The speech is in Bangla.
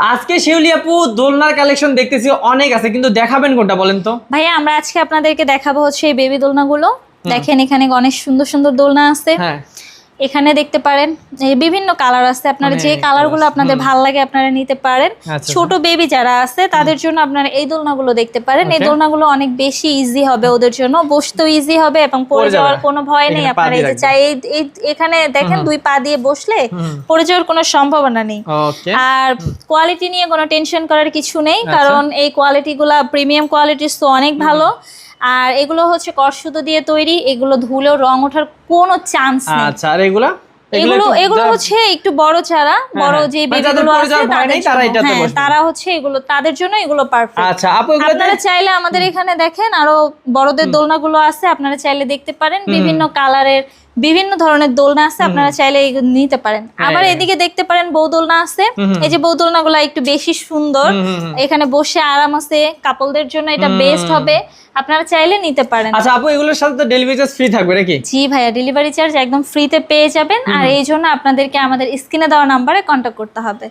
আজকে শিউলি আপু দোলনার কালেকশন দেখতেছি অনেক আছে, কিন্তু দেখাবেন কোনটা বলেন তো? ভাইয়া আমরা আজকে আপনাদেরকে দেখাবো হচ্ছে এই বেবি দোলনাগুলো। দেখেন এখানে অনেক সুন্দর সুন্দর দোলনা আছে। হ্যাঁ, এখানে দেখতে পারেন যে বিভিন্ন কালার আছে, আপনারা যে অনেক কালারগুলো colours, আপনাদের ভালো লাগে আপনারা নিতে পারেন। আচ্ছা, ছোট বেবি যারা আছে তাদের জন্য আপনারা এই দোলনাগুলো দেখতে পারেন। এই Okay. দোলনাগুলো অনেক বেশি ইজি হবে ওদের জন্য, বসতেও ইজি হবে এবং পড়ে পড়ে যাবে যাওয়ার না। কোনো ভয় নেই। এখানে পা আপনারা এই দিয়ে যে রাখবেন। চাই এখানে দেখেন দুই পা দিয়ে বসলে পড়ে যাওয়ার কোনো সম্ভাবনা নেই। ওকে। আর কোয়ালিটি নিয়ে কোনো টেনশন করার কিছু নেই, আচ্ছা। কারণ এই কোয়ালিটিগুলা প্রিমিয়াম কোয়ালিটির, তো অনেক ভালো। আর এগুলো হচ্ছে কড়সুতো দিয়ে তৈরি, এগুলো ধুলেও রং ওঠার কোনো চান্স নেই। আচ্ছা, আর এগুলা এগুলো হচ্ছে একটু বড় চারা, বড় যে মানে যাদের বেবিগুলো পড়ে আছে যাওয়ার ভয় নেই, তারা তাদের এটাতে জন্য, বসবে। তারা হচ্ছে এগুলো তাদের জন্য এগুলো পারফেক্ট। আচ্ছা আপু, এগুলাতে আপনারা চাইলে আমাদের এখানে দেখেন আরো বড়দের দোলনাগুলো আছে, আপনারা চাইলে দেখতে পারেন। বিভিন্ন কালারের বিভিন্ন ধরনের দোলনা আছে, আপনারা চাইলে এগুলো নিতে পারেন। আবার এদিকে দেখতে পারেন বউ দোলনা আছে। এই যে বউ দোলনাগুলো একটু বেশি সুন্দর, এখানে বসে আরাম আছে, কাপলদের জন্য এটা বেস্ট হবে, আপনারা চাইলে নিতে পারেন। আচ্ছা আপু, এগুলোর সাথে তো ডেলিভারি চার্জ ফ্রি থাকবে নাকি? জি ভাইয়া, ডেলিভারি চার্জ একদম ফ্রিতে পেয়ে যাবেন। আর এই জন্য আপনাদেরকে আমাদের স্ক্রিনে দেওয়া নাম্বারে কন্ট্যাক্ট করতে হবে।